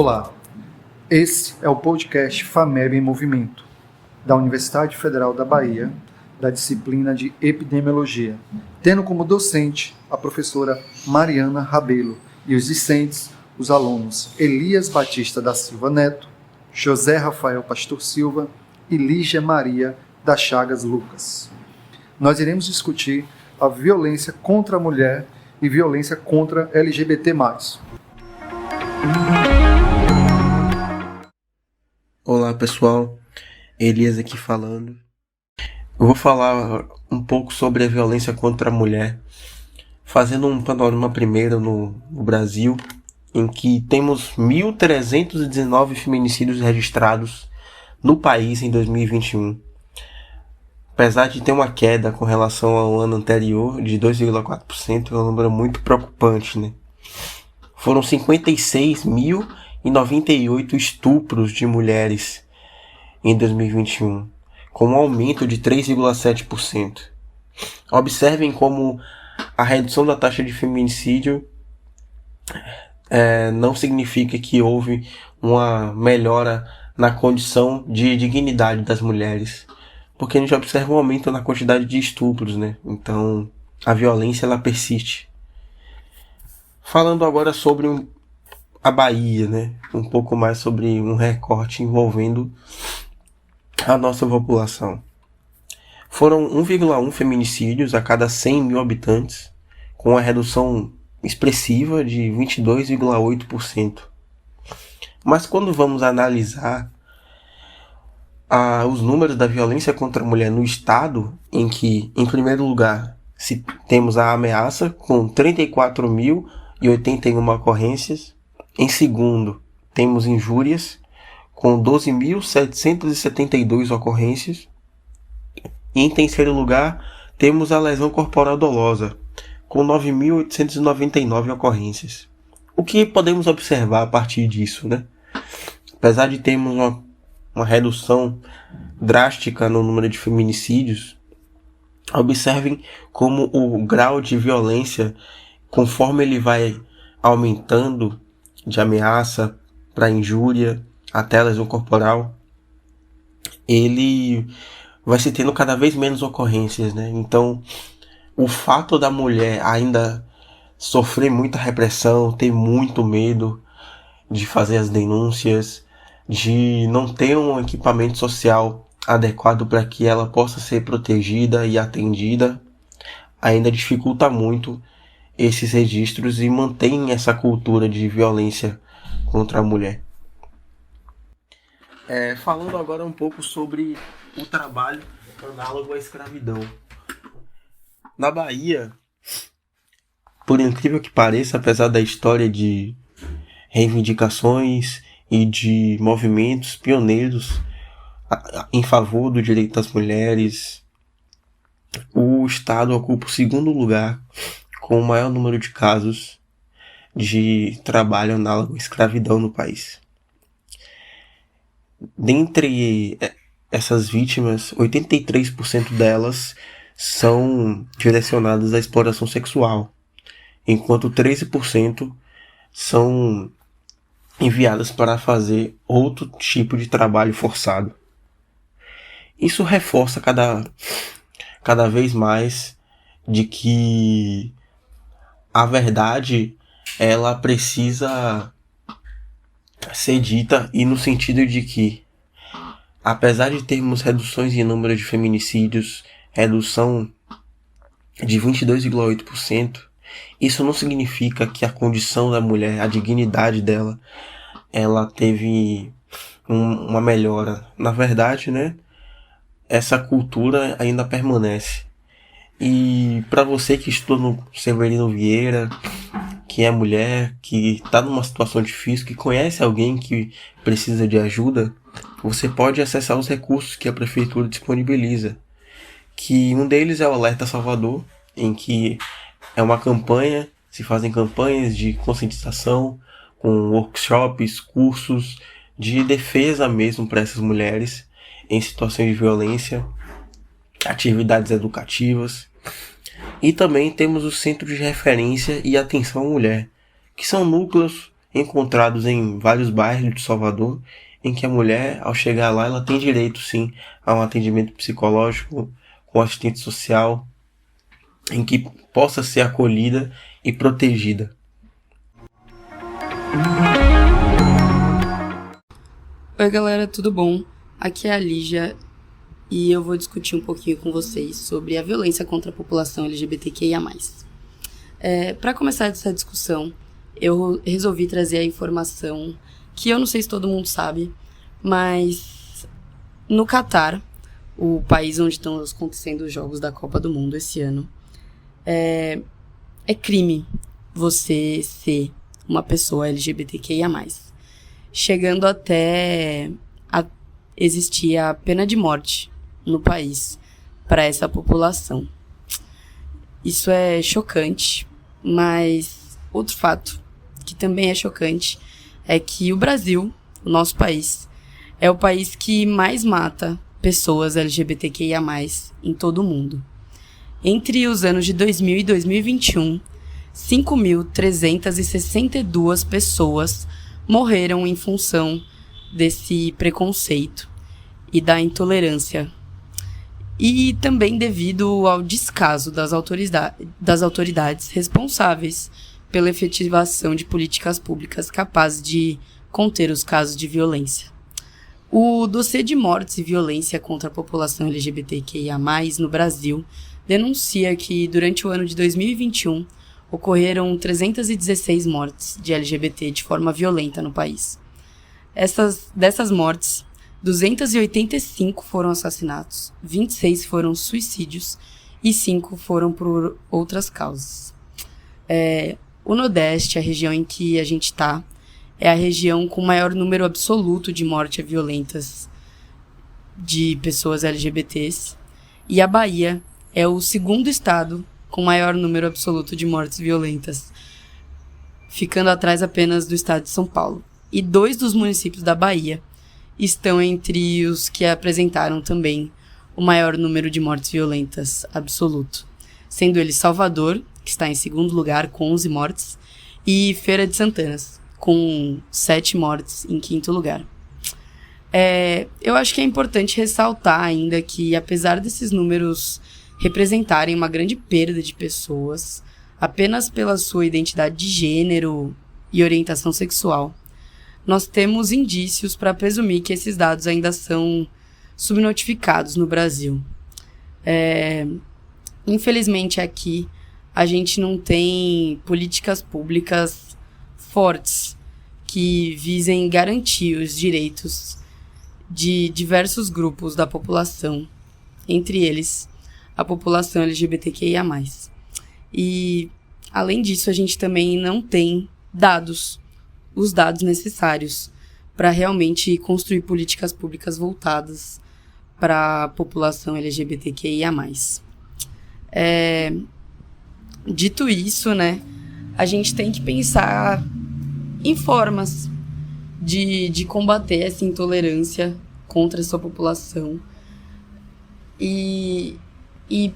Olá, esse é o podcast FAMEB em Movimento, da Universidade Federal da Bahia, da disciplina de Epidemiologia, tendo como docente a professora Mariana Rabelo e os discentes, os alunos Elias Batista da Silva Neto, José Rafael Pastor Silva e Lígia Maria da Chagas Lucas. Nós iremos discutir a violência contra a mulher e violência contra LGBT+. Olá pessoal, Elias aqui falando. Eu vou falar um pouco sobre a violência contra a mulher, fazendo um panorama primeiro no Brasil, em que temos 1.319 feminicídios registrados no país em 2021. Apesar de ter uma queda com relação ao ano anterior de 2,4%, é um número muito preocupante, né? Foram 56.098 estupros de mulheres em 2021, com um aumento de 3,7%. Observem como a redução da taxa de feminicídio não significa que houve uma melhora na condição de dignidade das mulheres, porque a gente observa um aumento na quantidade de estupros, né? Então a violência ela persiste. Falando agora sobre a Bahia, né? Um pouco mais sobre um recorte envolvendo a nossa população. Foram 1,1 feminicídios a cada 100 mil habitantes, com uma redução expressiva de 22,8%. Mas quando vamos analisar os números da violência contra a mulher no estado, em que, em primeiro lugar, temos a ameaça, com 34.081 ocorrências. Em segundo, temos injúrias, com 12.772 ocorrências. E em terceiro lugar, temos a lesão corporal dolosa, com 9.899 ocorrências. O que podemos observar a partir disso, né? Apesar de termos uma redução drástica no número de feminicídios, observem como o grau de violência, conforme ele vai aumentando de ameaça para injúria até a lesão corporal, ele vai se tendo cada vez menos ocorrências, né? Então, o fato da mulher ainda sofrer muita repressão, ter muito medo de fazer as denúncias, de não ter um equipamento social adequado para que ela possa ser protegida e atendida, ainda dificulta muito esses registros e mantém essa cultura de violência contra a mulher. Falando agora um pouco sobre o trabalho análogo à escravidão. Na Bahia, por incrível que pareça, apesar da história de reivindicações e de movimentos pioneiros em favor do direito das mulheres, o Estado ocupa o segundo lugar com o maior número de casos de trabalho análogo à escravidão no país. Dentre essas vítimas, 83% delas são direcionadas à exploração sexual, enquanto 13% são enviadas para fazer outro tipo de trabalho forçado. Isso reforça cada vez mais de que a verdade ela precisa ser dita, e no sentido de que, apesar de termos reduções em número de feminicídios, redução de 22,8%, isso não significa que a condição da mulher, a dignidade dela, ela teve uma melhora. Na verdade, né, essa cultura ainda permanece. E para você que estuda no Severino Vieira, que é mulher, que está numa situação difícil, que conhece alguém que precisa de ajuda, você pode acessar os recursos que a prefeitura disponibiliza. Que um deles é o Alerta Salvador, em que é uma campanha, se fazem campanhas de conscientização, com workshops, cursos de defesa mesmo para essas mulheres em situações de violência, atividades educativas. E também temos os centros de referência e atenção à mulher, que são núcleos encontrados em vários bairros de Salvador, em que a mulher, ao chegar lá, ela tem direito, sim, a um atendimento psicológico com assistente social, em que possa ser acolhida e protegida. Oi galera, tudo bom? Aqui é a Lígia e eu vou discutir um pouquinho com vocês sobre a violência contra a população LGBTQIA+. Para começar essa discussão, eu resolvi trazer a informação que eu não sei se todo mundo sabe, mas no Catar, o país onde estão acontecendo os Jogos da Copa do Mundo esse ano, é crime você ser uma pessoa LGBTQIA+, chegando até a existir a pena de morte no país para essa população. Isso é chocante, mas outro fato que também é chocante é que o Brasil, o nosso país, é o país que mais mata pessoas LGBTQIA+, em todo o mundo. Entre os anos de 2000 e 2021, 5.362 pessoas morreram em função desse preconceito e da intolerância. E também devido ao descaso das autoridades responsáveis pela efetivação de políticas públicas capazes de conter os casos de violência. O dossiê de mortes e violência contra a população LGBTQIA+, no Brasil, denuncia que durante o ano de 2021 ocorreram 316 mortes de LGBT de forma violenta no país. Dessas mortes, 285 foram assassinatos, 26 foram suicídios e 5 foram por outras causas. O Nordeste, a região em que a gente está, é a região com maior número absoluto de mortes violentas de pessoas LGBTs, e a Bahia é o segundo estado com maior número absoluto de mortes violentas, ficando atrás apenas do estado de São Paulo. E 2 dos municípios da Bahia estão entre os que apresentaram também o maior número de mortes violentas absoluto, sendo eles Salvador, que está em segundo lugar com 11 mortes, e Feira de Santana, com 7 mortes em quinto lugar. Eu acho que é importante ressaltar ainda que, apesar desses números representarem uma grande perda de pessoas, apenas pela sua identidade de gênero e orientação sexual, nós temos indícios para presumir que esses dados ainda são subnotificados no Brasil. Infelizmente, aqui, a gente não tem políticas públicas fortes que visem garantir os direitos de diversos grupos da população, entre eles a população LGBTQIA+. E, além disso, a gente também não tem os dados necessários para realmente construir políticas públicas voltadas para a população LGBTQIA+. Dito isso, né, a gente tem que pensar em formas de combater essa intolerância contra a sua população e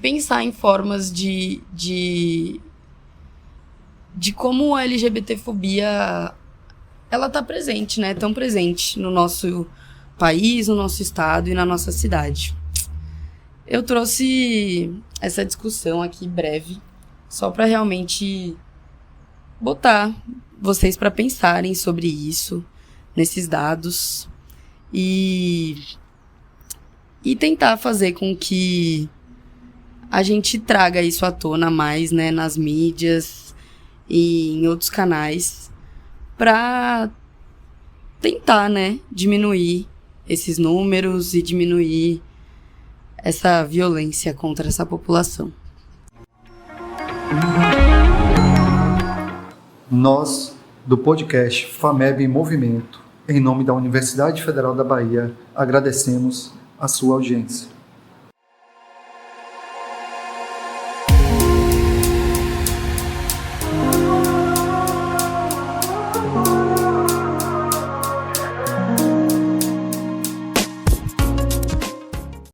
pensar em formas de como a LGBTfobia ela tá presente, né? Tão presente no nosso país, no nosso estado e na nossa cidade. Eu trouxe essa discussão aqui breve, só para realmente botar vocês para pensarem sobre isso, nesses dados, e tentar fazer com que a gente traga isso à tona mais, né, nas mídias e em outros canais, para tentar, né, diminuir esses números e diminuir essa violência contra essa população. Nós, do podcast FAMEB em Movimento, em nome da Universidade Federal da Bahia, agradecemos a sua audiência.